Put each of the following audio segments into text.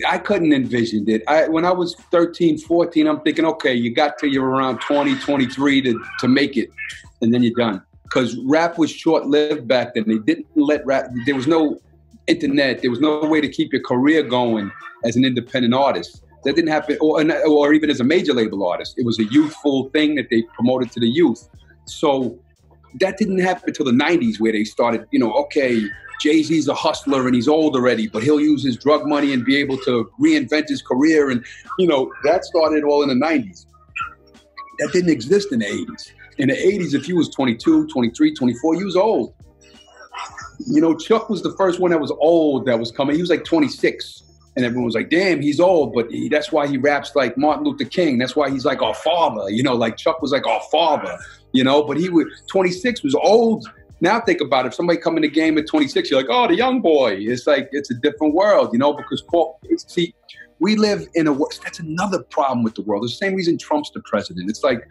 I couldn't envision it. When I was 13, 14, I'm thinking, okay, you got till you're around 20, 23 to make it, and then you're done. Because rap was short-lived back then. They didn't let rap, there was no internet, there was no way to keep your career going as an independent artist. That didn't happen, or even as a major label artist. It was a youthful thing that they promoted to the youth. So that didn't happen until the 90s, where they started, okay, Jay-Z's a hustler and he's old already, but he'll use his drug money and be able to reinvent his career. And, that started all in the 90s. That didn't exist in the 80s. In the 80s, if you was 22, 23, 24, you was old. Chuck was the first one that was old that was coming. He was like 26. And everyone was like, damn, he's old, but that's why he raps like Martin Luther King. That's why he's like our father, like Chuck was like our father, but 26 was old. Now think about it. If somebody come in the game at 26, you're like, oh, the young boy. It's like, it's a different world, because see, we live in a world. That's another problem with the world. It's the same reason Trump's the president. It's like,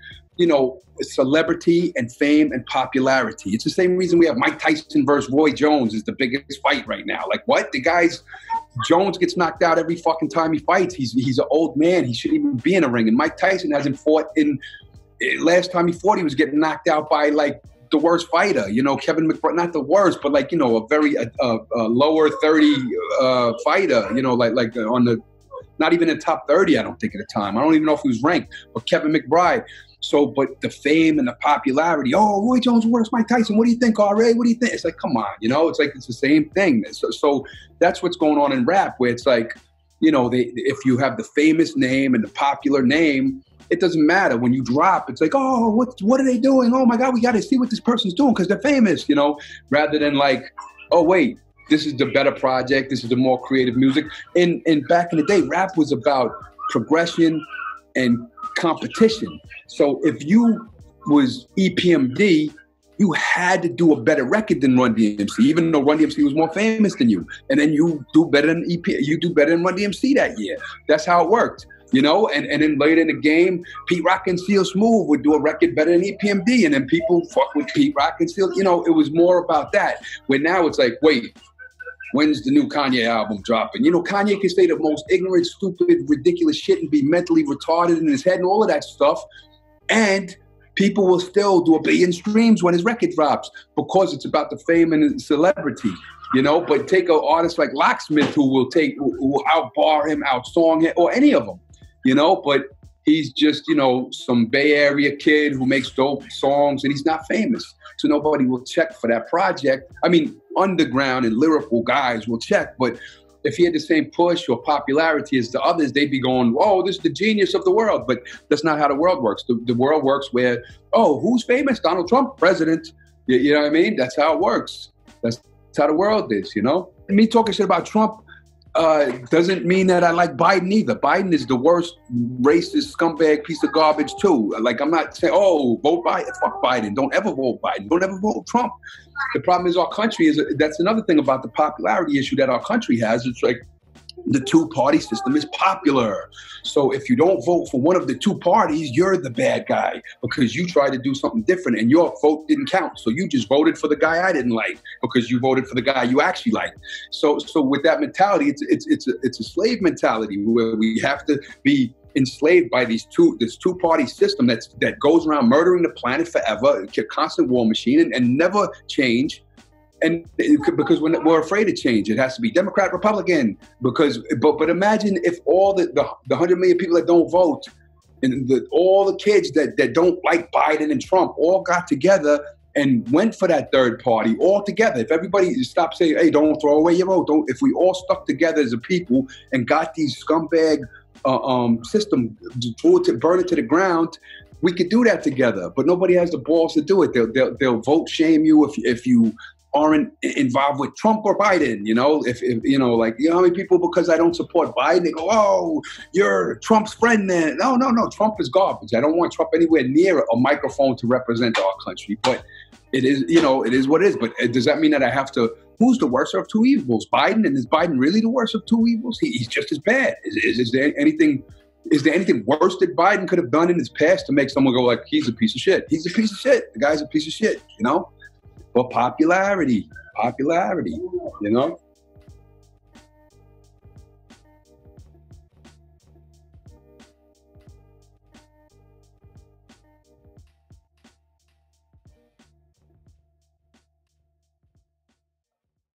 celebrity and fame and popularity. It's the same reason we have Mike Tyson versus Roy Jones is the biggest fight right now. Like what? Jones gets knocked out every fucking time he fights. He's an old man. He shouldn't even be in a ring. And Mike Tyson hasn't fought last time he fought, he was getting knocked out by like the worst fighter, Kevin McBride, not the worst, but like, a very lower 30 fighter, like on the, not even in the top 30, I don't think at the time. I don't even know if he was ranked, but Kevin McBride. So, but the fame and the popularity, oh, Roy Jones versus Mike Tyson, what do you think, R.A.? What do you think? It's like, come on, it's like, it's the same thing. So that's what's going on in rap, where it's like, if you have the famous name and the popular name, it doesn't matter. When you drop, it's like, oh, what are they doing? Oh my God, we got to see what this person's doing because they're famous, rather than like, oh wait, this is the better project. This is the more creative music. And back in the day, rap was about progression and competition. So if you was EPMD, you had to do a better record than Run DMC, even though Run DMC was more famous than you. And then you do better than you do better than Run DMC that year. That's how it worked. And then later in the game, Pete Rock and Seal Smooth would do a record better than EPMD, and then people fuck with Pete Rock and Seal. It was more about that. Where now it's like, wait, when's the new Kanye album dropping? Kanye can say the most ignorant, stupid, ridiculous shit and be mentally retarded in his head and all of that stuff, and people will still do 1 billion streams when his record drops because it's about the fame and the celebrity. But take an artist like Locksmith who will outbar him, outsong him, or any of them. But he's just, some Bay Area kid who makes dope songs and he's not famous. So nobody will check for that project. I mean, underground and lyrical guys will check, but if he had the same push or popularity as the others, they'd be going, oh, this is the genius of the world. But that's not how the world works. The world works where, oh, who's famous? Donald Trump, president. You know what I mean? That's how it works. That's how the world is, And me talking shit about Trump doesn't mean that I like Biden either. Biden is the worst racist scumbag piece of garbage too. Like, I'm not saying, oh, vote Biden. Fuck Biden. Don't ever vote Biden. Don't ever vote Trump. The problem is our country that's another thing about the popularity issue that our country has. It's like the two-party system is popular. So if you don't vote for one of the two parties, you're the bad guy because you tried to do something different and your vote didn't count. So you just voted for the guy I didn't like because you voted for the guy you actually liked. So with that mentality, it's a slave mentality where we have to be enslaved by this two-party system that goes around murdering the planet forever, a constant war machine and never change. And because we're afraid of change, it has to be Democrat, Republican. But imagine if all the 100 million people that don't vote and all the kids that don't like Biden and Trump all got together and went for that third party all together. If everybody stopped saying, hey, don't throw away your vote. If we all stuck together as a people and got these scumbag system to burn it to the ground, we could do that together. But nobody has the balls to do it. They'll vote shame you if you aren't involved with Trump or Biden, if like, how many people, because I don't support Biden, they go, oh, you're Trump's friend then. No, Trump is garbage. I don't want Trump anywhere near a microphone to represent our country, but it is, it is what it is. But does that mean that I have to, who's the worst of two evils? Biden? And is Biden really the worst of two evils? He's just as bad. Is there anything worse that Biden could have done in his past to make someone go like, he's a piece of shit? He's a piece of shit. The guy's a piece of shit, But popularity,